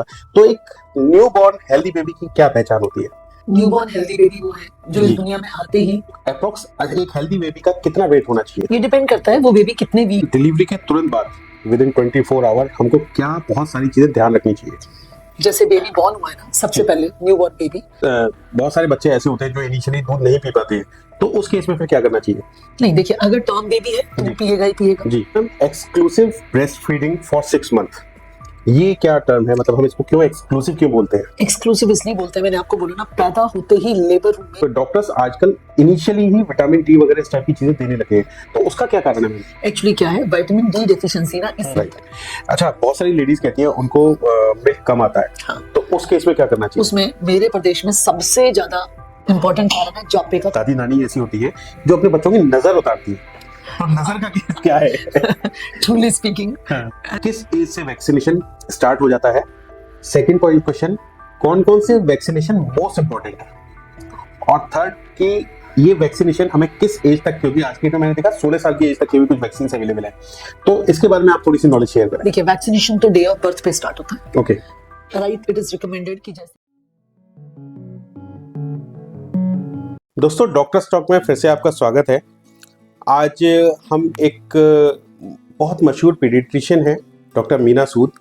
होगा। तो एक न्यू बॉर्न हेल्दी बेबी की क्या पहचान होती है? न्यूबॉर्न हेल्दी बेबी वो है जो इस जी। दुनिया में आते ही, अप्रोक्स एक हेल्दी बेबी का कितना वेट होना चाहिए? ये डिपेंड करता है वो बेबी कितने वीक। डिलीवरी के तुरंत बाद विद इन 24 आवर हमको क्या बहुत सारी चीजें ध्यान रखनी चाहिए? जैसे बेबी बॉर्न हुआ है ना, सबसे पहले न्यूबॉर्न बेबी, बहुत सारे बच्चे ऐसे होते हैं जो इनिशियली दूध नहीं पी पाते हैं, तो उस केस में फिर क्या करना चाहिए? नहीं देखिए, अगर टर्म बेबी है तो जी। वो पिएगा ही पिएगा। जी, exclusive breast feeding for 6 month, ये क्या टर्म है? मतलब हम इसको क्यों एक्सक्लूसिव क्यों बोलते हैं? एक्सक्लूसिव इसलिए बोलते हैं, मैंने आपको बोला ना, पैदा होते ही लेबर रूम तो में। डॉक्टर्स आजकल इनिशियली ही विटामिन डी वगैरह इस टाइप की चीजें देने लगे हैं, तो उसका क्या कारण है? एक्चुअली क्या है, विटामिन डी डेफिशिएंसी ना इस राइट। अच्छा, बहुत सारी लेडीज कहती हैं उनको मिल्क कम आता है, हाँ। तो उस केस में क्या करना चाहिए? उसमें मेरे प्रदेश में सबसे ज्यादा इंपॉर्टेंट कारण है जापे का। दादी नानी ऐसी होती है जो अपने बच्चों की नजर उतारती है, तो नजर का क्या है? ट्रूली स्पीकिंग, किस एज से वैक्सीनेशन स्टार्ट हो जाता है? सेकंड पॉइंट क्वेश्चन, कौन कौन से वैक्सीनेशन मोस्ट इंपॉर्टेंट है? और थर्ड कि ये वैक्सीनेशन हमें किस एज तक की होगी? आज के टाइम मैंने देखा 16 साल की एज तक की भी कुछ वैक्सीन अवेलेबल है, तो इसके बारे में आप थोड़ी सी नॉलेज शेयर करें। देखिए वैक्सीनेशन तो डे ऑफ बर्थ पे स्टार्ट होता है, okay. Right? It is recommended कि जैसे दोस्तों, डॉक्टर स्टॉक में फिर से आपका स्वागत है। आज हम एक बहुत मशहूर पीडियाट्रिशियन है डॉक्टर मीना सूद,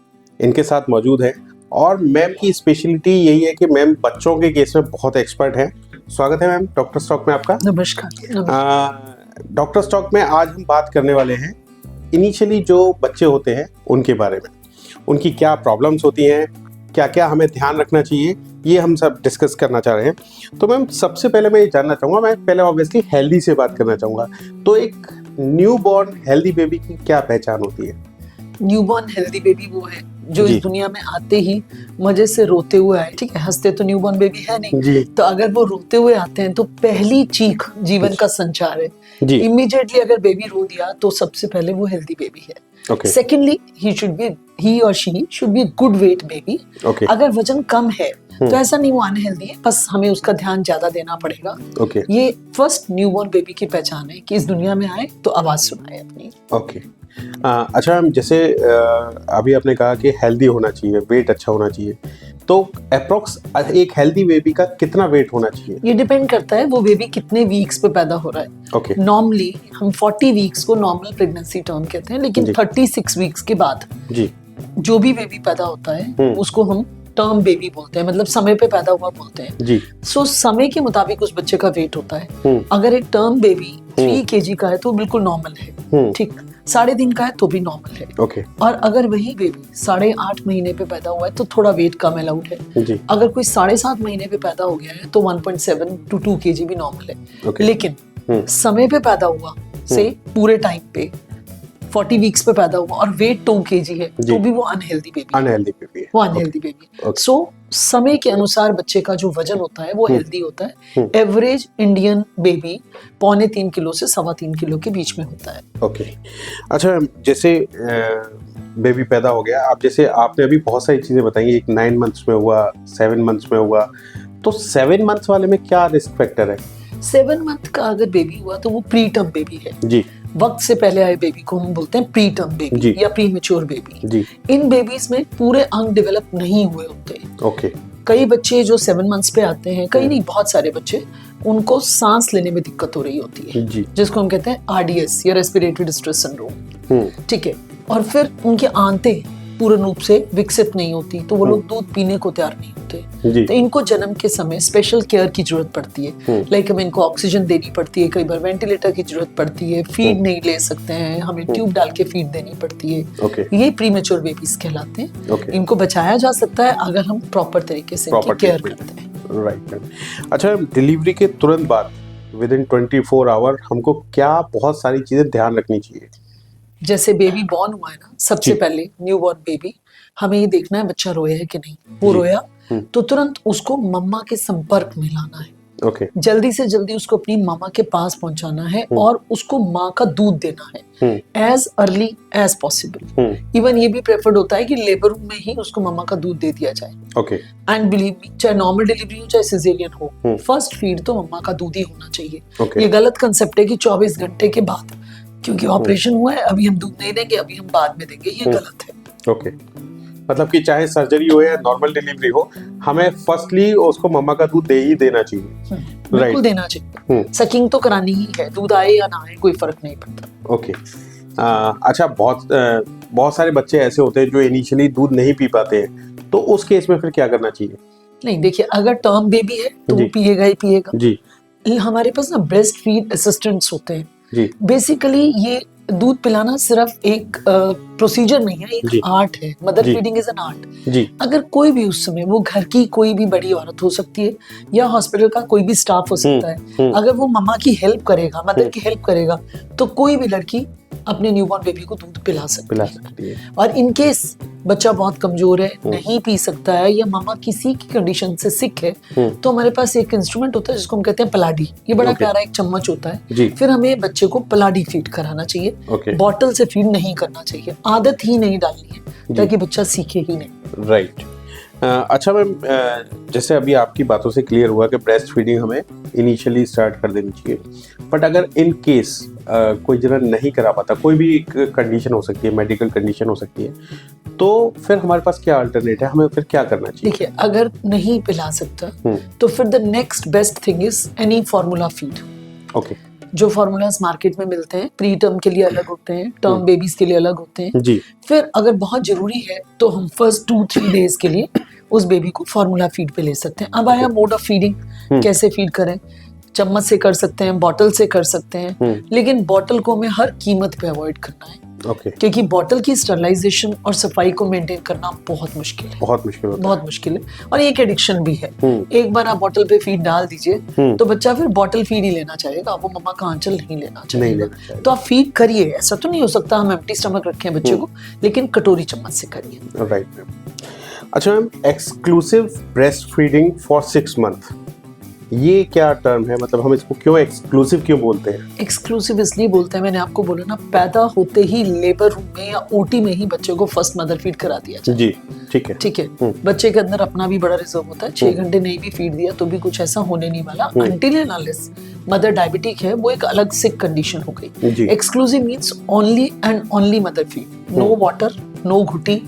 इनके साथ मौजूद है, और मैम की स्पेशलिटी यही है कि मैम बच्चों के केस में बहुत एक्सपर्ट हैं। स्वागत है मैम डॉक्टर स्टॉक में आपका। नमस्कार। डॉक्टर स्टॉक में आज हम बात करने वाले हैं इनिशियली जो बच्चे होते हैं उनके बारे में, उनकी क्या प्रॉब्लम्स होती हैं, क्या क्या हमें ध्यान रखना चाहिए, ये हम सब डिस्कस करना चाह रहे हैं। तो मैम सबसे पहले मैं ये जानना चाहूँगा, मैं पहले ऑब्वियसली हेल्दी से बात करना चाहूँगा, तो एक न्यू बॉर्न हेल्दी बेबी की क्या पहचान होती है? न्यूबॉर्न हेल्दी बेबी वो है जो जी। इस दुनिया में आते ही मजे से रोते हुए आए। ठीक है, हंसते तो न्यूबॉर्न बेबी है नहीं, जी। तो अगर वो रोते हुए आते हैं तो पहली चीख जीवन का संचार है। जी। इमीडिएटली अगर बेबी रो दिया तो सबसे पहले वो हेल्दी बेबी है। ओके। सेकेंडली ही और she should be good weight baby. Okay. अगर वजन कम है तो ऐसा नहीं वो अनहेल्दी है, बस हमें उसका ध्यान ज्यादा देना पड़ेगा। ओके। ये फर्स्ट न्यूबॉर्न बेबी की पहचान है कि इस दुनिया में आए तो आवाज सुनाए अपनी। ओके। अच्छा मैम, जैसे अभी आपने कहा कि हेल्दी होना चाहिए, वेट अच्छा होना चाहिए, तो अप्रोक्स एक हेल्दी बेबी का कितना वेट होना चाहिए? ये डिपेंड करता है वो बेबी कितने वीक्स पे पैदा हो रहा है। ओके। नॉर्मली हम 40 वीक्स को नॉर्मल प्रेगनेंसी टर्म कहते हैं, लेकिन जी। 36 वीक्स के बाद जी। जो भी बेबी पैदा होता है उसको हम टर्म बेबी बोलते हैं, मतलब समय पे पैदा हुआ बोलते हैं। जी। सो समय के मुताबिक उस बच्चे का वेट होता है। अगर एक टर्म बेबी 3 kg का है तो बिल्कुल नॉर्मल है, ठीक। 3.5 का है तो भी नॉर्मल है। ओके। और अगर वही बेबी 8.5 महीने पे पैदा हुआ है तो थोड़ा वेट कम अलाउड है। जी। अगर कोई 7.5 महीने पे पैदा हो गया है तो 1.7 to 2 kg भी नॉर्मल है। ओके। लेकिन समय पे पैदा हुआ से पूरे टाइम पे 40 वीक्स पे पैदा हुआ और वेट 2 kg है जी। तो भी वो अनहेल्दी बेबी है। अनहेल्दी बेबी है। वो अनहेल्दी बेबी है। ओके। सो समय के अनुसार बच्चे का जो वजन होता है वो हेल्दी होता है। एवरेज इंडियन बेबी 2.25 किलो से 3.25 किलो के बीच में होता है। ओके। अच्छा, जैसे बेबी पैदा हो गया, आप जैसे आपने अभी बहुत सारी चीजें बताई, एक 9 मंथ्स में हुआ, 7 मंथ्स में हुआ, तो 7 मंथ्स वाले में क्या रिस्क फैक्टर है? 7 मंथ का अगर बेबी हुआ तो वो प्री टर्म बेबी है। जी। वक्त से पहले आए बेबी को हम बोलते हैं प्री टर्म जी। बेबी या प्री मेच्योर बेबी। जी। इन बेबीज में पूरे अंग डेवलप नहीं हुए होते। ओके। कई बच्चे जो 7 मंथ्स पे आते हैं, कई नहीं बहुत सारे बच्चे, उनको सांस लेने में दिक्कत हो रही होती है, जी। जिसको हम कहते हैं RDS या रेस्पिरेटरी डिस्ट्रेस सिंड्रोम। ठीक है, और फिर उनके आंतें पूर्ण रूप से विकसित नहीं होती तो वो लोग दूध पीने को तैयार नहीं होते। जी। तो इनको जन्म के समय स्पेशल केयर की जरूरत पड़ती है। लाइक हमें इनको ऑक्सीजन देनी पड़ती है, कई बार वेंटिलेटर की जरूरत पड़ती है, फीड नहीं ले सकते हैं, हमें ट्यूब डाल के फीड देनी पड़ती है। ओके। ये प्रीमेच्योर बेबीज कहलाते हैं। ओके। इनको बचाया जा सकता है अगर हम प्रॉपर तरीके से इनकी केयर करते हैं। राइट। अच्छा, डिलीवरी के तुरंत बाद विद इन 24 आवर हमको क्या बहुत सारी चीजें ध्यान रखनी चाहिए? जैसे बेबी बॉर्न हुआ है ना, सबसे जी। पहले न्यू बॉर्न बेबी, हमें ये देखना है बच्चा रोया है कि नहीं। वो जी। रोया तो तुरंत उसको मम्मा के संपर्क में लाना है। ओके। जल्दी से जल्दी उसको अपनी मामा के पास पहुंचाना है और उसको माँ का दूध देना है as early as possible. Even ये भी प्रेफर्ड होता है कि लेबर रूम में ही उसको मामा का दूध दे दिया जाए। ओके। एंड बिलीव मी, चाहे नॉर्मल डिलीवरी हो चाहे सिजेरियन हो, फर्स्ट फीड तो मम्मा का दूध ही होना चाहिए। ओके। ये गलत कंसेप्ट है कि 24 घंटे के बाद क्योंकि ऑपरेशन हुआ है अभी हम दूध नहीं देंगे, अभी हम बाद में देंगे, ये गलत है। ओके। मतलब कि चाहे सर्जरी हो या नॉर्मल डिलीवरी हो, हमें फर्स्टली उसको मम्मा का दूध दे ही देना चाहिए। बिल्कुल देना चाहिए। सकिंग तो करानी ही है, दूध आए या ना आए कोई फर्क नहीं पड़ता। ओके। अच्छा, बहुत सारे बच्चे ऐसे होते हैं जो इनिशियली दूध नहीं पी पाते हैं, तो उस केस में फिर क्या करना चाहिए? नहीं, देखिए, अगर टर्म बेबी है तो जी। वो पिएगा ही पिएगा जी हमारे पास ना ब्रेस्ट फीड असिस्टेंट्स होते हैं। जी बेसिकली ये दूध पिलाना सिर्फ एक प्रोसीजर नहीं है, जी। एक आर्ट है। मदर जी। Feeding is an art. जी अगर कोई भी उस समय, वो घर की कोई भी बड़ी औरत हो सकती है या हॉस्पिटल का कोई भी स्टाफ हो सकता है, अगर वो मम्मा की हेल्प करेगा, मदर की हेल्प करेगा, तो कोई भी लड़की अपने न्यूबॉर्न बेबी को दूध पिला सकती है। और इन केस बच्चा बहुत कमजोर है, नहीं पी सकता है, या मम्मा किसी की कंडीशन से सिक है, तो हमारे पास एक इंस्ट्रूमेंट होता है जिसको हम कहते हैं पलाडी। ये बड़ा प्यारा एक चम्मच होता है। फिर हमें बच्चे को पलाडी फीड कराना चाहिए। बॉटल से फीड नहीं करना चाहिए, आदत ही नहीं डालनी है, ताकि बच्चा सीखे ही नहीं। राइट। अच्छा मैम, जैसे अभी आपकी बातों से क्लियर हुआ कि ब्रेस्ट फीडिंग हमें इनिशियली स्टार्ट कर देनी चाहिए, बट अगर इन केस कोई जना नहीं करा पाता, कोई भी कंडीशन हो सकती है, मेडिकल कंडीशन हो सकती है, तो फिर हमारे पास क्या अल्टरनेट है, हमें फिर क्या करना चाहिए? देखिए, अगर नहीं पिला सकता तो फिर the next best thing is any formula feed. Okay. जो फॉर्मूलाज मार्केट में मिलते हैं, प्री टर्म के लिए अलग होते हैं, टर्म बेबीज के लिए अलग होते हैं। जी। फिर अगर बहुत जरूरी है तो हम फर्स्ट 2-3 डेज के लिए उस बेबी को फॉर्मूला फीड पे ले सकते हैं। अब आया मोड ऑफ फीडिंग, कैसे फीड करें। चम्मच से कर सकते हैं, बॉटल से कर सकते हैं, लेकिन बॉटल को हमें हर कीमत पे अवॉइड करना है। क्योंकि बॉटल की स्टरलाइजेशन और सफाई को मेंटेन करना बहुत मुश्किल है। बहुत मुश्किल होता है। बहुत मुश्किल है, और एक एडिक्शन भी है। एक बार आप बॉटल पे फीड डाल दीजिए तो बच्चा फिर बॉटल फीड ही लेना चाहेगा, वो मम्मा का आंचल नहीं लेना चाहेगा। तो आप फीड करिए, ऐसा तो नहीं हो सकता हम एम्प्टी स्टमक रखें बच्चे को, लेकिन कटोरी चम्मच से करिए। Right ma'am. अच्छा ma'am, exclusive breast feeding for 6 month, ये क्या टर्म है? मतलब हम इसको क्यों एक्सक्लूसिव क्यों बोलते हैं? एक्सक्लूसिव इसलिए बोलते हैं, मैंने आपको बोला ना, पैदा होते ही लेबर रूम में या ओटी में ही बच्चे को फर्स्ट मदर फीड करा दिया जाए। जी, ठीक है। ठीक है। बच्चे के अंदर अपना भी बड़ा रिजर्व होता है, 6 घंटे नहीं भी फीड दिया तो भी कुछ ऐसा होने नहीं वाला, until and unless mother diabetic है, वो एक अलग सिक कंडीशन हो गई। Exclusive means only and only mother feed, no water, no घुटी,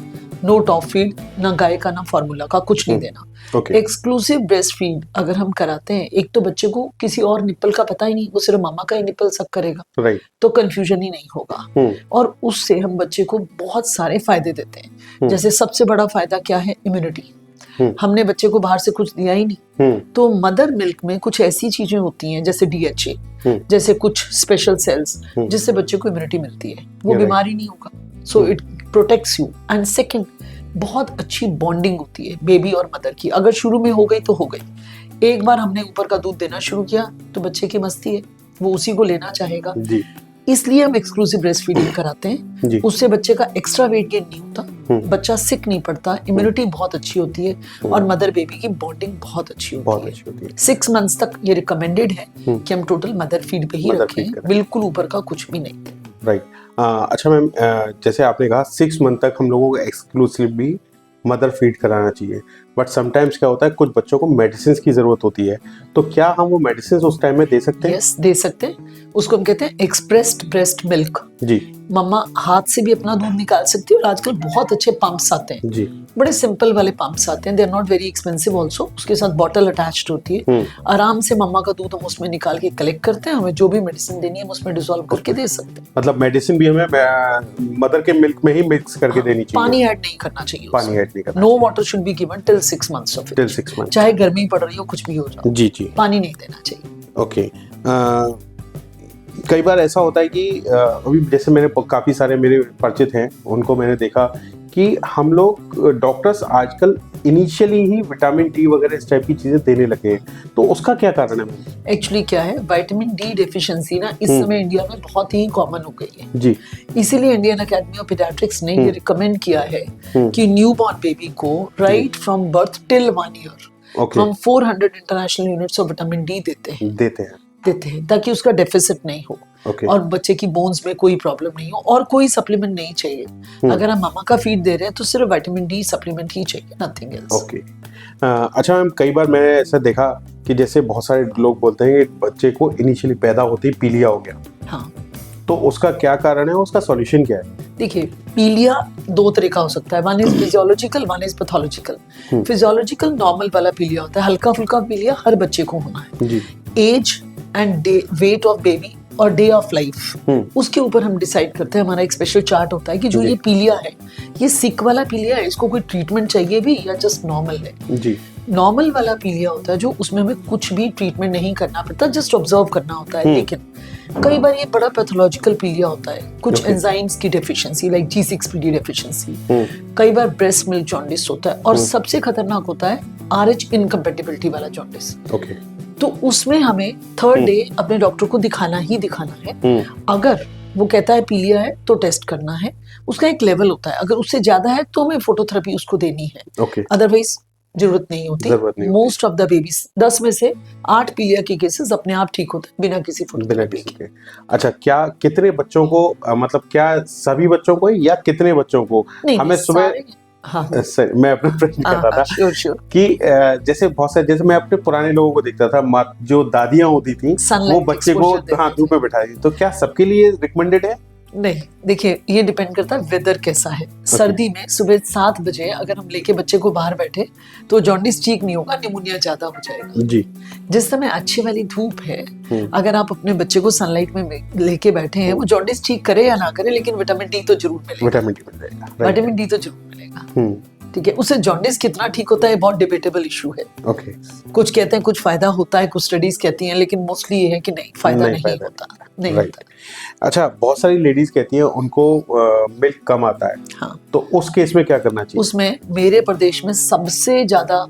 नो टॉप फीड, ना गाय का ना फॉर्मूला का, कुछ नहीं देना। एक्सक्लूसिव ब्रेस्ट फीड अगर हम कराते हैं, एक तो बच्चे को किसी और निप्पल का पता ही नहीं, वो सिर्फ मामा का ही निप्पल सक करेगा, तो कंफ्यूजन ही नहीं होगा। और उससे हम बच्चे को बहुत सारे फायदे देते हैं। जैसे सबसे बड़ा फायदा क्या है? इम्यूनिटी। हमने बच्चे को बाहर से कुछ दिया ही नहीं, तो मदर मिल्क में कुछ ऐसी चीजें होती हैं जैसे DHA, जैसे कुछ स्पेशल सेल्स, जिससे बच्चे को इम्यूनिटी मिलती है, वो बीमार ही नहीं होगा। So it protects you. And second, बहुत अच्छी बॉन्डिंग होती है बेबी और मदर की। अगर शुरू में हो गई तो हो गई, एक बार हमने ऊपर का दूध देना शुरू किया तो बच्चे की मस्ती है, वो उसी को लेना चाहेगा। इसलिए हम एक्सक्लूसिव ब्रेस्ट फीडिंग कराते हैं। उससे बच्चे का एक्स्ट्रा वेट गेन नहीं होता, बच्चा सिक नहीं पड़ता, इम्यूनिटी बहुत अच्छी होती है, और मदर बेबी की बॉन्डिंग बहुत अच्छी होती है। 6 मंथ्स तक ये रिकमेंडेड है कि हम टोटल मदर फीड पे ही रखें, बिल्कुल ऊपर का कुछ भी नहीं। राइट। अच्छा मैम, जैसे आपने कहा 6 मंथ तक हम लोगों को एक्सक्लूसिवली मदर फीड कराना चाहिए, बट समटाइम्स क्या होता है, कुछ बच्चों को मेडिसिन की जरूरत होती है, तो क्या हम वो मेडिसिन उस टाइम में दे सकते हैं? यस, दे सकते हैं। उसको हम कहते हैं एक्सप्रेस्ड ब्रेस्ट मिल्क। जी। मम्मा हाथ से भी अपना दूध निकाल सकती है, और आजकल बहुत अच्छे पंप्स आते हैं। जी। बड़े सिंपल वाले पंप्स आते हैं, they are not very expensive also. उसके साथ बॉटल अटैच्ड होती है, आराम से मम्मा का दूध हम उसमें निकाल के कलेक्ट करते हैं, हमें जो भी मेडिसिन देनी है हम उसमें डिसॉल्व करके दे सकते हैं। मतलब मेडिसिन भी हमें मदर के मिल्क में ही मिक्स करके देनी चाहिए, पानी ऐड नहीं करना चाहिए, पानी ऐड नहीं करना। No water should be given till 6 months of age, 6 month, चाहे गर्मी पड़ रही हो, कुछ भी हो जाए। जी जी, पानी नहीं देना चाहिए। ओके। कई बार ऐसा होता है कि अभी जैसे मैंने काफ़ी सारे मेरे परिचित हैं, उनको मैंने देखा कि हम लोग डॉक्टर्स आजकल इनिशियली ही विटामिन डी वगैरह इस टाइप की चीज़ें देने लगे हैं, तो उसका क्या कारण है? एक्चुअली क्या है, विटामिन डी डेफिशिएंसी ना इस समय इंडिया में बहुत ही कॉमन हो गई है जी। इसीलिए इंडियन एकेडमी ऑफ पीडियाट्रिक्स ने ये रिकमेंड किया है कि न्यूबॉर्न बेबी को right from birth till 1 year हम 400 international units of vitamin D देते हैं ताकि उसका डेफिसिट नहीं हो, और बच्चे की बोन्स में कोई प्रॉब्लम नहीं हो, और कोई सप्लीमेंट नहीं चाहिए। अगर हम मामा का फीड दे रहे हैं तो सिर्फ विटामिन डी सप्लीमेंट ही चाहिए, नथिंग एल्स। ओके। अच्छा मैम, कई बार मैंने ऐसा देखा कि जैसे बहुत सारे लोग बोलते हैं कि बच्चे को इनिशियली पैदा होते ही पीलिया हो गया। हाँ, तो उसका क्या कारण है, उसका सॉल्यूशन क्या है? देखिए, पीलिया दो तरह का हो सकता है, one is physiological, one is pathological. Physiological normal वाला पीलिया होता है, हल्का फुल्का पीलिया हर बच्चे को होना है। जी। Age and day, weight of baby और डे ऑफ लाइफ, उसके ऊपर हम डिसाइड करते हैं। हमारा एक स्पेशल चार्ट होता है कि जो ये पीलिया है, ये सिक वाला पीलिया है, इसको कोई ट्रीटमेंट चाहिए भी या जस्ट नॉर्मल है। जी। नॉर्मल वाला पीलिया होता है जो उसमें हमें कुछ भी ट्रीटमेंट नहीं करना पड़ता, जस्ट ऑब्जर्व करना होता है। लेकिन कई बार ये बड़ा पैथोलॉजिकल पीलिया होता है, कुछ एंजाइम्स की डेफिशिएंसी लाइक G6PD डेफिशिएंसी, कई बार ब्रेस्ट मिल्क जॉन्डिस होता है, और सबसे खतरनाक होता है RH इनकम्पेटिबिलिटी वाला जॉन्डिस। ओके। तो उसमें हमें थर्ड डे अपने डॉक्टर को दिखाना ही दिखाना है। अगर वो कहता है पीलिया है तो टेस्ट करना है, उसका एक लेवल होता है, अगर उससे ज्यादा है तो हमें फोटोथेरेपी उसको देनी है। ओके। अदरवाइज जरूरत नहीं होती। मोस्ट ऑफ द बेबीज, 10 में से 8 पीलिया के केसेस अपने आप ठीक होते हैं बिना किसी फोटोथेरेपी के। अच्छा, क्या कितने बच्चों को, मतलब क्या सभी बच्चों को या कितने बच्चों को? हमें सुबह, हाँ, मैं अपना प्रश्न कर रहा था श्योर कि जैसे बहुत सारे, जैसे मैं अपने पुराने लोगों को देखता था, जो दादियां होती थी वो बच्चे को धूप में बैठाई, तो क्या सबके लिए रिकमेंडेड है? नहीं, देखिए ये डिपेंड करता है वेदर कैसा है। सर्दी में सुबह 7 बजे अगर हम लेके बच्चे को बाहर बैठे तो जॉन्डिस ठीक नहीं होगा, निमोनिया ज्यादा हो जाएगा। जी। जिस समय अच्छी वाली धूप है, अगर आप अपने बच्चे को सनलाइट में लेके बैठे हैं, वो जॉन्डिस ठीक करे या ना करे, लेकिन विटामिन डी तो जरूर मिलेगा। विटामिन डी तो जरूर मिलेगा। ठीक है, उससे जॉन्डिस कितना ठीक होता है बहुत डिबेटेबल इशू है। ओके। कुछ कहते हैं कुछ फायदा होता है, कुछ स्टडीज कहती हैं, लेकिन मोस्टली ये है कि नहीं, फायदा नहीं होता, नहीं होता। अच्छा, बहुत सारी लेडीज कहती हैं उनको मिल्क कम आता है। हाँ, तो उस केस में क्या करना चाहिए? उसमें मेरे प्रदेश में सबसे ज्यादा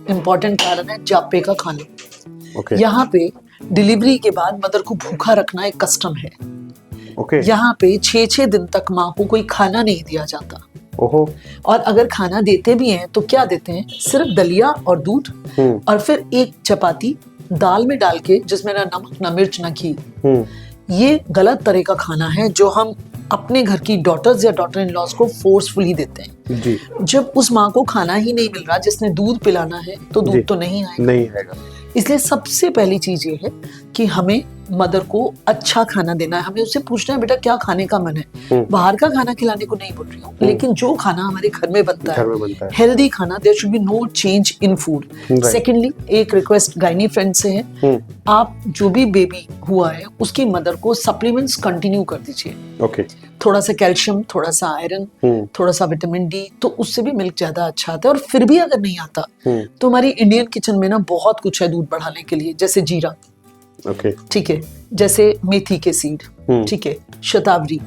इम्पोर्टेंट कारण है जापे का खाना। ओके। यहाँ पे डिलीवरी के बाद मदर को भूखा रखना एक कस्टम है। ओके। यहाँ पे 6-6 दिन तक माँ को कोई खाना नहीं दिया जाता। ओहो। और अगर खाना देते भी हैं तो क्या देते हैं, सिर्फ दलिया और दूध, और फिर एक चपाती दाल में डाल के, जिसमें ना नमक ना मिर्च ना घी। ये गलत तरह का खाना है जो हम अपने घर की डॉटर्स या डॉटर इन लॉज को फोर्सफुली देते हैं। जी। जब उस माँ को खाना ही नहीं मिल रहा जिसने दूध पिलाना है, तो दूध तो नहीं आएगा। इसलिए सबसे पहली चीज ये है कि हमें मदर को अच्छा खाना देना है। हमें उससे पूछना है, बेटा क्या खाने का मन है? बाहर का खाना खिलाने को नहीं बोल रही हूँ, लेकिन जो खाना हमारे घर में बनता है, हेल्दी खाना, there should be no change in food. Secondly, एक रिक्वेस्ट गायनी फ्रेंड से है, आप जो भी बेबी हुआ है उसकी मदर को सप्लीमेंट्स कंटिन्यू कर दीजिए। ओके। थोड़ा सा कैल्शियम, थोड़ा सा आयरन, थोड़ा सा विटामिन डी, तो उससे भी मिल्क ज्यादा अच्छा आता है। और फिर भी अगर नहीं आता तो हमारी इंडियन किचन में ना बहुत कुछ है दूध बढ़ाने के लिए, जैसे जीरा, ओके, ठीक है, जैसे मेथी के सीड, ठीक है, शतावरी,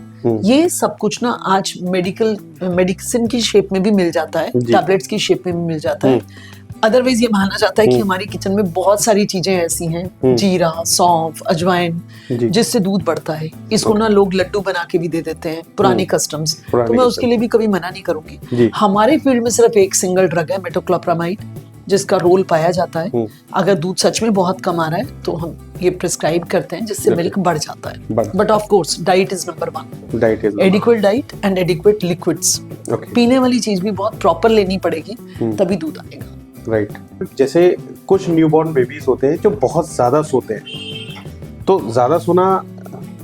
ये सब कुछ ना आज मेडिसिन की शेप में भी मिल जाता है, टैबलेट्स की शेप में भी मिल जाता है। अदरवाइज ये माना जाता है कि हमारी किचन में बहुत सारी चीजें ऐसी हैं, जीरा, सौंफ, अजवाइन, जिससे दूध बढ़ता है। इसको ना लोग लड्डू बना के भी दे देते हैं, पुरानी कस्टम्स। तो मैं उसके लिए भी कभी मना नहीं करूंगी। हमारे फील्ड में सिर्फ एक सिंगल ड्रग है, मेटोक्लोप्रामाइड, जिसका रोल पाया जाता है। अगर दूध सच में बहुत कम आ रहा है तो हम ये प्रिस्क्राइब करते हैं, जिससे मिल्क बढ़ जाता है। But of course diet is number 1। Adequate diet and adequate liquids. पीने वाली चीज भी बहुत प्रॉपर लेनी पड़ेगी, तभी दूध आएगा। राइट। जैसे कुछ न्यूबॉर्न बेबीज होते हैं जो बहुत ज्यादा सोते हैं, तो ज्यादा सोना,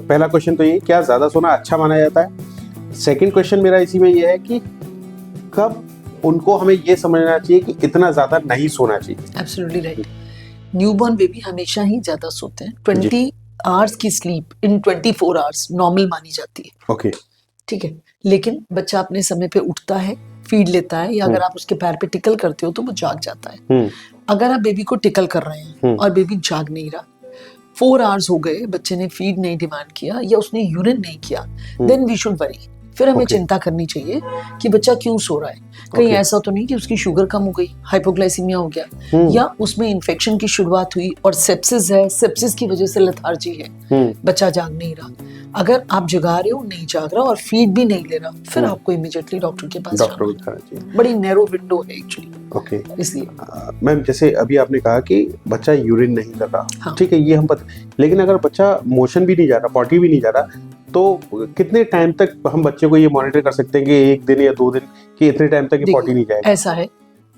पहला क्वेश्चन तो ये, क्या ज्यादा सोना अच्छा माना जाता है? सेकंड क्वेश्चन मेरा इसी में ये है कि कब उनको हमें ये समझना चाहिए कि इतना ज्यादा नहीं सोना चाहिए? Absolutely right. न्यूबॉर्न बेबी हमेशा ही ज्यादा सोते हैं। 20 आवर्स की स्लीप इन 24 आवर्स नॉर्मल मानी जाती है। ओके, ठीक है, लेकिन बच्चा अपने समय पे उठता है, फीड लेता है, या अगर आप उसके पैर पे टिकल करते हो तो वो जाग जाता है। अगर आप बेबी को टिकल कर रहे हैं और बेबी जाग नहीं रहा, 4 आवर्स हो गए, बच्चे ने फीड नहीं डिमांड किया या उसने यूरिन नहीं किया, देन वी शुड वरी। फिर हमें चिंता करनी चाहिए कि बच्चा क्यों सो रहा है। कहीं ऐसा तो नहीं कि उसकी शुगर कम हो गई, हाइपोग्लाइसीमिया हो गया, या उसमें इन्फेक्शन की शुरुआत हुई और सेप्सिस है, सेप्सिस की वजह से लेथार्जी है, बच्चा जाग नहीं रहा। अगर आप जगा रहे हो, नहीं जाग रहा और फीड भी नहीं ले रहा, फिर आपको इमीडिएटली डॉक्टर के पास जाना चाहिए। बड़ी नैरो विंडो है एक्चुअली। ओके, इसलिए मैम, जैसे अभी आपने कहा कि बच्चा यूरिन नहीं कर रहा, ठीक है, ये हम पता, लेकिन अगर बच्चा मोशन भी नहीं जा रहा, पॉटी भी नहीं जा रहा, तो कितने टाइम तक हम बच्चे को ये मॉनिटर कर सकते हैं कि 1 दिन या 2 दिन, कि इतने टाइम तक ये पॉटी नहीं जाएगा? ऐसा है,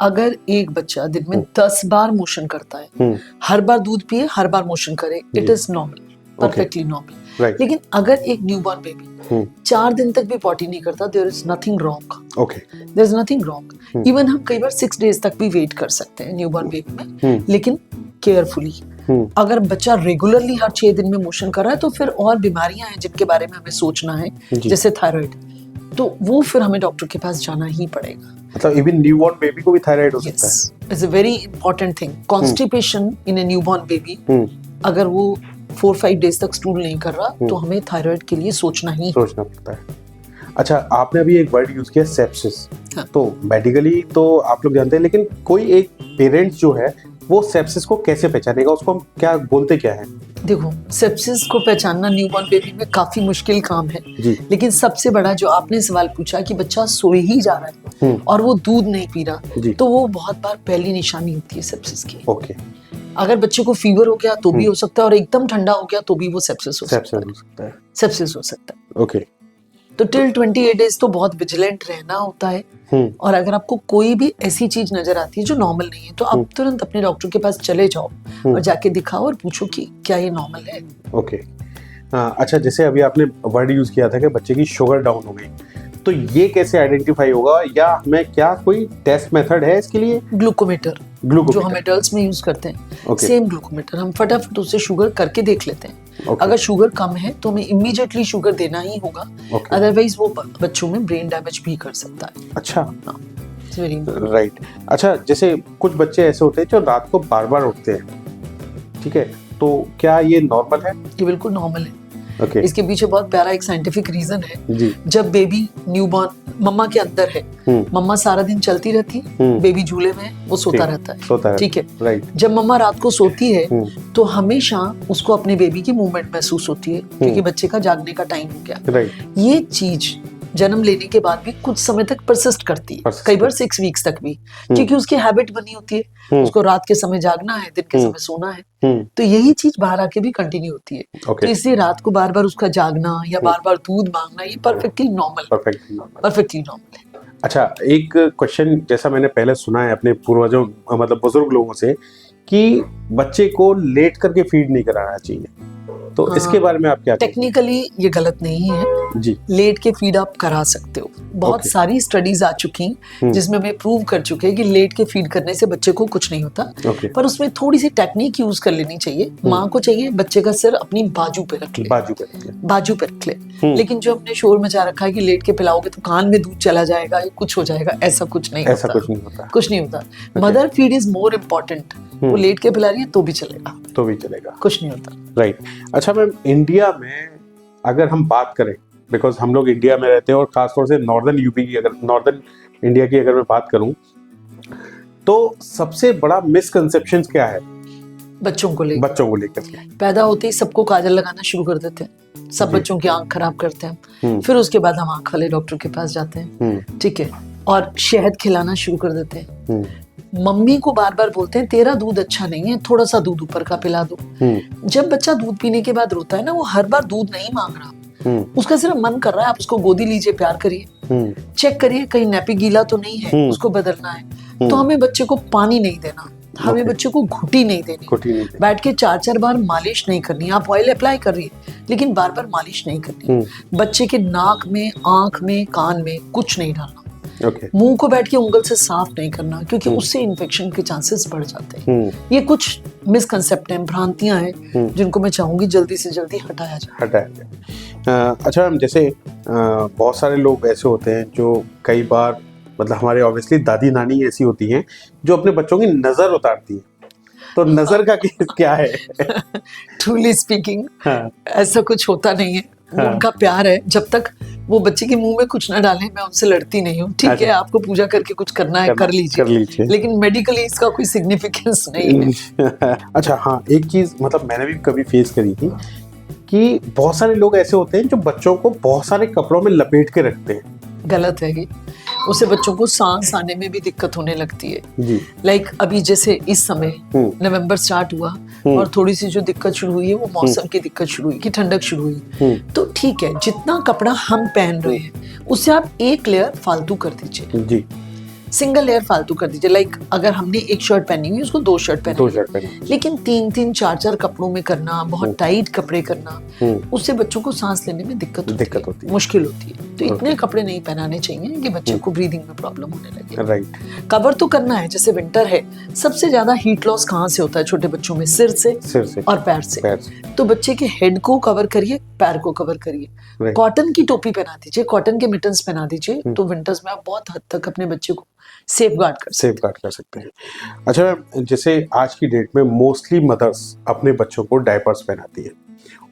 अगर एक बच्चा दिन में 10 बार मोशन करता है, हर बार दूध पिए, हर बार मोशन करे, it is normal, perfectly normal. Right. लेकिन अगर एक न्यूबॉर्न बेबी 4 दिन तक भी पॉटी नहीं करता, there is nothing wrong, okay, there is nothing wrong. Even हम कई बार 6 डेज तक भी वेट कर सकते हैं न्यूबॉर्न बेबी में, लेकिन केयरफुली। अगर बच्चा रेगुलरली हर 6 दिन में मोशन कर रहा है तो फिर और बीमारियां हैं जिनके बारे में हमें सोचना है, जैसे थायराइड, तो वो फिर हमें डॉक्टर के पास जाना ही पड़ेगा। मतलब इवन न्यूबॉर्न बेबी को भी थायराइड हो सकता है? It's a very important thing. Constipation in A newborn baby, अगर वो 4-5 डेज तक स्टूल नहीं कर रहा तो हमें थायराइड के लिए सोचना पड़ता है। अच्छा, आपने अभी एक वर्ड यूज किया सेप्सिस। हाँ। तो मेडिकली तो आप लोग जानते हैं, लेकिन कोई एक पेरेंट्स जो है वो सेप्सिस को कैसे पहचानेगा? उसको हम क्या बोलते क्या है? देखो, सेप्सिस को पहचानना न्यूबॉर्न बेबी में काफी मुश्किल काम है जी। लेकिन सबसे बड़ा जो आपने सवाल पूछा कि बच्चा सोए ही जा रहा है और वो दूध नहीं पी रहा, तो वो बहुत बार पहली निशानी होती है सेप्सिस की। ओके। अगर बच्चे को फीवर हो गया तो भी हो सकता है, और एकदम ठंडा हो गया तो भी वो सेप्सिस हो सकता है। सेप्सिस हो सकता है। ओके। तो टिल 28 डेज तो बहुत विजिलेंट रहना होता है। और अगर आपको कोई भी ऐसी चीज नजर आती है जो नॉर्मल नहीं है तो आप तुरंत अपने डॉक्टर के पास चले जाओ और जाके दिखाओ और पूछो कि क्या ये नॉर्मल है। ओके। अच्छा, जैसे अभी आपने वर्ड यूज किया था कि बच्चे की शुगर डाउन हो गई, तो ये कैसे आइडेंटिफाई होगा, या हमें क्या कोई टेस्ट मेथड है इसके लिए? ग्लूकोमीटर जो हम एडल्ट्स में यूज करते हैं, सेम ग्लूकोमीटर हम फटाफट उससे शुगर करके देख लेते हैं। अगर शुगर कम है तो हमें इमीडिएटली शुगर देना ही होगा, अदरवाइज वो बच्चों में ब्रेन डैमेज भी कर सकता है। अच्छा, राइट। अच्छा, जैसे कुछ बच्चे ऐसे होते हैं जो रात को बार बार उठते हैं, ठीक है, तो क्या ये नॉर्मल है? ये बिल्कुल नॉर्मल है। Okay. इसके पीछे बहुत प्यारा एक साइंटिफिक रीजन है जी। जब बेबी न्यूबॉर्न मम्मा के अंदर है, मम्मा सारा दिन चलती रहती है, बेबी झूले में वो सोता रहता है, ठीक है, राइट। जब मम्मा रात को सोती है तो हमेशा उसको अपने बेबी की मूवमेंट महसूस होती है क्योंकि बच्चे का जागने का टाइम हो गया। राइट। ये चीज जन्म लेने के बाद भी कुछ समय तक परसिस्ट करती है, कई बार 6 वीक्स तक भी, क्योंकि उसकी हैबिट बनी होती है, उसको रात के समय जागना है, दिन के समय सोना है, तो यही चीज बाहर आके भी कंटिन्यू होती है। तो इसलिए रात को बार बार उसका जागना या बार बार दूध मांगना ये परफेक्टली नॉर्मल है। अच्छा, एक क्वेश्चन जैसा मैंने पहले सुना है अपने पूर्वजों, मतलब बुजुर्ग लोगों से, कि बच्चे को लेट करके फीड नहीं कराना चाहिए, तो इसके बारे में आप क्या? टेक्निकली ये गलत नहीं है जी। लेट के फीड आप करा सकते हो, बहुत सारी स्टडीज आ चुकी जिसमें हमें प्रूव कर चुके हैं कि लेट के फीड करने से बच्चे को कुछ नहीं होता, पर उसमें थोड़ी सी टेक्निक यूज कर लेनी चाहिए। माँ को चाहिए बच्चे का सिर अपनी बाजू पे रख ले, लेकिन जो हमने शोर मचा रखा है कि लेट के पिलाओगे तो कान में दूध चला जाएगा, कुछ हो जाएगा, ऐसा कुछ नहीं होता। Mother feed is more important. वो लेट के पिला रही है तो भी चलेगा, कुछ नहीं होता। राइट। अच्छा मैम, इंडिया में अगर हम बात करें, बिकॉज हम लोग इंडिया में रहते हैं और खासतौर से नॉर्दर्न यूपी की, अगर नॉर्दर्न इंडिया की अगर मैं बात करूं, तो सबसे बड़ा मिसकंसेप्शन क्या है बच्चों को लेकर के? पैदा होते ही सबको काजल लगाना शुरू कर देते हैं, सब बच्चों की आंख खराब करते हैं, फिर उसके बाद हम आंख वाले डॉक्टर के पास जाते हैं, ठीक है, और शहद खिलाना शुरू कर देते हैं। मम्मी को बार बार बोलते हैं तेरा दूध अच्छा नहीं है, थोड़ा सा दूध ऊपर का पिला दो। जब बच्चा दूध पीने के बाद रोता है ना, वो हर बार दूध नहीं मांग रहा, उसका सिर्फ मन कर रहा है, आप उसको गोदी लीजिए, प्यार करिए, चेक करिए कहीं नैपी गीला तो नहीं है, उसको बदलना है। तो हमें बच्चे को पानी नहीं देना, हमें बच्चे को घुटी नहीं देनी, बैठ के 4-4 बार मालिश नहीं करनी। आप ऑयल अप्लाई कर रही है लेकिन बार बार मालिश नहीं करनी। बच्चे के नाक में, आंख में, कान में कुछ नहीं डालना। मुंह को बैठ के उंगल से साफ नहीं करना, क्योंकि उससे इन्फेक्शन के चांसेस बढ़ जाते हैं। ये कुछ मिसकंसेप्ट हैं, भ्रांतियां हैं, जिनको मैं चाहूंगी जल्दी से जल्दी हटाया जाए। अच्छा मैम, जैसे बहुत सारे लोग ऐसे होते हैं जो कई बार, मतलब हमारे ऑब्वियसली दादी नानी ऐसी होती हैं जो अपने बच्चों की नजर उतारती हैं, तो नजर का क्या है? ट्रूली स्पीकिंग, ऐसा कुछ होता नहीं है। वो उनका प्यार है, जब तक वो बच्चे के मुंह में कुछ ना डालें, मैं उनसे लड़ती नहीं हूँ, ठीक है, आपको पूजा करके कुछ करना है कर लीजिए, लेकिन मेडिकली इसका कोई सिग्निफिकेंस नहीं है। अच्छा हाँ, एक चीज मतलब मैंने भी कभी फेस करी थी कि बहुत सारे लोग ऐसे होते हैं जो बच्चों को बहुत सारे कपड़ों में लपेट के रखते हैं। गलत है ये, उससे बच्चों को सांस आने में भी दिक्कत होने लगती है। लाइक अभी जैसे इस समय नवंबर स्टार्ट हुआ और थोड़ी सी जो दिक्कत शुरू हुई है वो मौसम की दिक्कत शुरू हुई कि ठंडक शुरू हुई, तो ठीक है, जितना कपड़ा हम पहन रहे हैं उससे आप एक लेयर फालतू कर दीजिए। सिंगल लेयर फालतू कर दीजिए। लाइक अगर हमने एक शर्ट पहनी हुई उसको 2 शर्ट दो पहनी, शर्ट पहनी। लेकिन 3-3 4-4 कपड़ों में करना, बहुत टाइट कपड़े करना, उससे बच्चों को सांस लेने में दिक्कत होती है, मुश्किल होती है। तो इतने कपड़े नहीं पहनाने चाहिए कि बच्चे को ब्रीदिंग में प्रॉब्लम होने लगे। राइट। कवर तो करना है, जैसे विंटर है, सबसे ज्यादा हीट लॉस कहाँ से होता है छोटे बच्चों में? सिर से और पैर से। तो बच्चे के हेड को कवर करिए, पैर को कवर करिए, कॉटन की टोपी पहना दीजिए, कॉटन के मिटन्स पहना दीजिए, तो विंटर्स में आप बहुत हद तक अपने बच्चे को सेफ गार्ड कर सकते हैं। अच्छा, जैसे आज की डेट में मोस्टली मदर्स अपने बच्चों को डायपर्स पहनाती है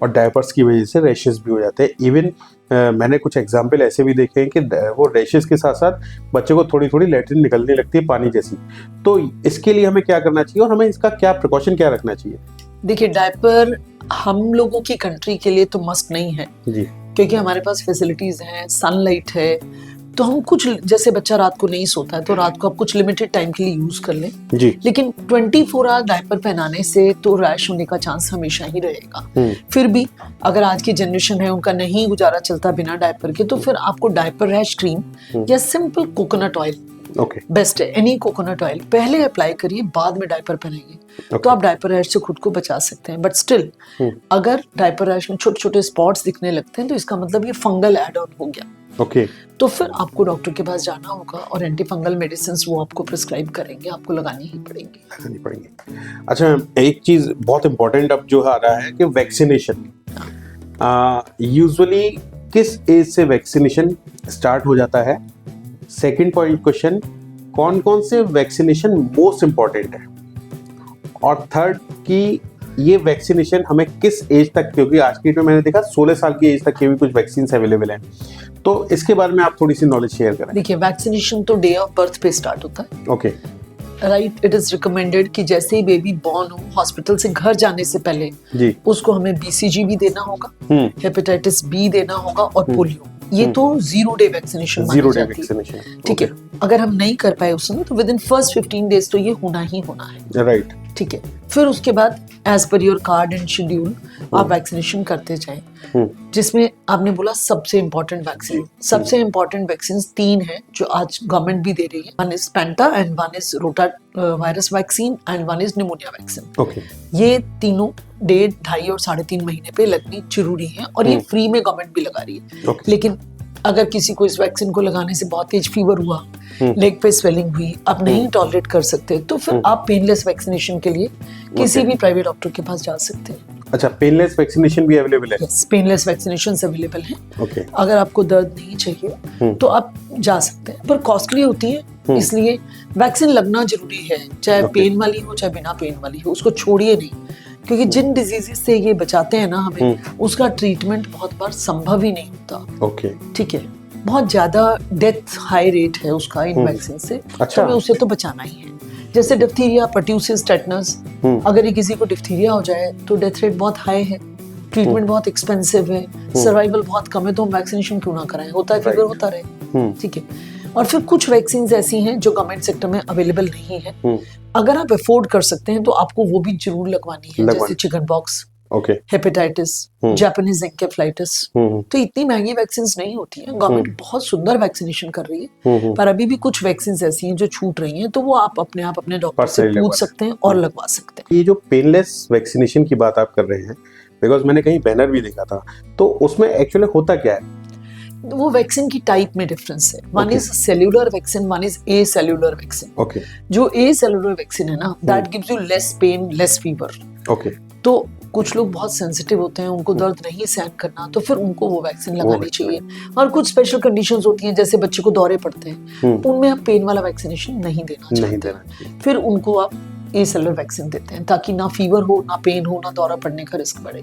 और डायपर्स की वजह से रैशेस भी हो जाते हैं। इवन मैंने कुछ एग्जाम्पल ऐसे भी देखे हैं कि वो रैशेस के साथ साथ बच्चे को थोड़ी थोड़ी लैट्रिन निकलने लगती है पानी जैसी। तो इसके लिए हमें क्या करना चाहिए और हमें इसका क्या प्रिकॉशन क्या रखना चाहिए? देखिए, डायपर हम लोगों की कंट्री के लिए तो मस्ट नहीं है जी, क्योंकि हमारे पास फैसिलिटीज हैं, सनलाइट है, तो हम कुछ, जैसे बच्चा रात को नहीं सोता है तो रात को आप कुछ लिमिटेड टाइम के लिए यूज कर लें जी। लेकिन 24 आवर डायपर पहनाने से तो रैश होने का चांस हमेशा ही रहेगा। फिर भी अगर आज की जनरेशन है उनका नहीं गुजारा चलता बिना डायपर के, तो फिर आपको डायपर रैश क्रीम या सिंपल कोकोनट ऑयल बेस्ट है। एनी कोकोनट ऑयल पहले अप्लाई करिए, बाद में डायपर पहनाइए, तो आप डायपर रैश से खुद को बचा सकते हैं। बट स्टिल अगर डायपर रैश में छोटे छोटे स्पॉट्स दिखने लगते हैं तो इसका मतलब ये फंगल एड ऑन हो गया। तो फिर आपको डॉक्टर के पास जाना होगा और एंटी फंगल मेडिसिन वो आपको प्रिस्क्राइब करेंगे, आपको लगानी ही पड़ेंगी। अच्छा, एक चीज बहुत इंपॉर्टेंट अब जो आ रहा है कि वैक्सीनेशन, यूजुअली किस एज से वैक्सीनेशन स्टार्ट हो जाता है? सेकंड पॉइंट क्वेश्चन, कौन कौन से वैक्सीनेशन मोस्ट इंपॉर्टेंट है? और थर्ड कि ये वैक्सीनेशन हमें किस एज तक, क्योंकि आज की डेट में मैंने देखा 16 साल की एज तक के भी कुछ वैक्सीन अवेलेबल हैं, तो इसके बारे में आप थोड़ी सी नॉलेज शेयर करें। देखिए, वैक्सीनेशन तो डे ऑफ बर्थ पे स्टार्ट होता है। Okay, right. It is recommended कि जैसे ही बेबी बॉर्न हो, हॉस्पिटल से घर जाने से पहले जी उसको हमें BCG भी देना होगा, हेपेटाइटिस B देना होगा और पोलियो। ये तो 0 डे वैक्सीनेशन मानी जाती है। ठीक है, अगर हम नहीं कर पाए उस समय तो विद इन फर्स्ट 15 डेज तो ये होना ही होना है। राइट। ठीक है, फिर उसके बाद as per your card and schedule आप वैक्सीनेशन करते जाएं, जिसमें आपने बोला सबसे इम्पोर्टेंट वैक्सीन। सबसे इम्पोर्टेंट वैक्सीन 3 हैं जो आज गवर्नमेंट भी दे रही है। One is penta and one is rota virus vaccine and one is pneumonia vaccine. ये तीनों 1.5, 2.5 और 3.5 महीने पे लगनी जरूरी है और ये फ्री में गवर्नमेंट भी लगा रही है। लेकिन अगर किसी को इस वैक्सीन को लगाने से बहुत तेज फीवर हुआ, लेग पे स्वेलिंग हुई, आप नहीं टॉलरेट कर सकते, तो फिर आप पेनलेस वैक्सीनेशन के लिए किसी भी प्राइवेट डॉक्टर के पास जा सकते हैं। अच्छा, पेनलेस वैक्सीनेशन भी अवेलेबल है? यस, पेनलेस वैक्सीनेशन अवेलेबल है। अगर आपको दर्द नहीं चाहिए तो आप जा सकते हैं, पर कॉस्टली होती है, इसलिए वैक्सीन लगना जरूरी है, चाहे पेन वाली हो चाहे बिना पेन वाली हो, उसको छोड़िए नहीं, क्योंकि जिन डिजीजेस से ये बचाते हैं ना हमें, उसका ट्रीटमेंट बहुत बार संभव ही नहीं होता। ठीक है, बहुत ज्यादा डेथ हाई रेट है उसका इन वैक्सीन से। अच्छा। तो उसे तो बचाना ही है। जैसे डिप्थीरिया, पर्ट्यूसिस, टेटनस, अगर ये किसी को डिप्थीरिया हो जाए तो डेथ रेट बहुत हाई है, ट्रीटमेंट बहुत एक्सपेंसिव है, सर्वाइवल बहुत कम है, तो हम वैक्सीनेशन क्यों ना कराएं? होता है फीवर होता रहे। ठीक है, और फिर कुछ वैक्सीन ऐसी हैं जो गवर्नमेंट सेक्टर में अवेलेबल नहीं है, अगर आप अफोर्ड कर सकते हैं तो आपको वो भी जरूर लगवानी है, जैसे चिकन पॉक्स, हेपेटाइटिस, जापानीज एन्केफेलाइटिस। तो इतनी महंगी वैक्सीन नहीं होती हैं, गवर्नमेंट बहुत सुंदर वैक्सीनेशन कर रही है, पर अभी भी कुछ वैक्सीन ऐसी हैं जो छूट रही हैं, तो वो आप अपने डॉक्टर से पूछ सकते हैं और लगवा सकते हैं। ये जो पेनलेस वैक्सीनेशन की बात आप कर रहे हैं, बिकॉज मैंने कहीं बैनर भी देखा था, तो उसमें एक्चुअली होता क्या है? वो वैक्सीन की टाइप में डिफरेंस है। One is cellular vaccine, one is acellular vaccine. जो ए सेल्यूलर वैक्सीन है ना, that gives you less pain, less fever. तो कुछ लोग बहुत सेंसिटिव होते हैं, उनको दर्द नहीं सहन करना, तो फिर उनको वो वैक्सीन लगानी चाहिए। और कुछ स्पेशल कंडीशंस होती हैं, जैसे बच्चे को दौरे पड़ते हैं, उनमें आप पेन वाला वैक्सीनेशन नहीं देना चाहते, फिर उनको आप ए सेल्यूलर वैक्सीन देते हैं, ताकि ना फीवर हो, ना पेन हो, ना दौरा पड़ने का रिस्क बढ़े।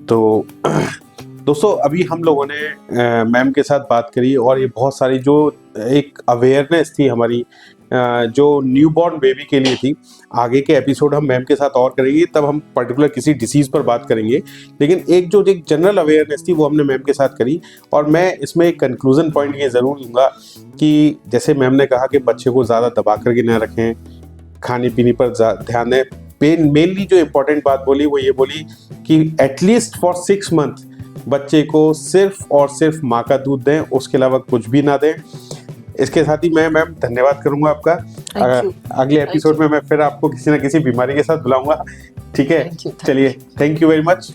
तो दोस्तों, अभी हम लोगों ने मैम के साथ बात करी और ये बहुत सारी जो एक अवेयरनेस थी हमारी जो न्यूबॉर्न बेबी के लिए थी। आगे के एपिसोड हम मैम के साथ और करेंगे, तब हम पर्टिकुलर किसी डिसीज़ पर बात करेंगे, लेकिन एक जनरल अवेयरनेस थी वो हमने मैम के साथ करी। और मैं इसमें एक कंक्लूजन पॉइंट ये ज़रूर दूंगा कि जैसे मैम ने कहा कि बच्चे को ज़्यादा दबा करके न रखें, खाने पीने पर ध्यान दें। मेनली जो इम्पोर्टेंट बात बोली वो ये बोली कि एटलीस्ट फॉर 6 मंथ बच्चे को सिर्फ और सिर्फ माँ का दूध दें, उसके अलावा कुछ भी ना दें। इसके साथ ही मैं मैम धन्यवाद करूंगा आपका। you. अगले एपिसोड में मैं फिर आपको किसी न किसी बीमारी के साथ बुलाऊंगा, ठीक है? Thank you. चलिए, थैंक यू वेरी मच।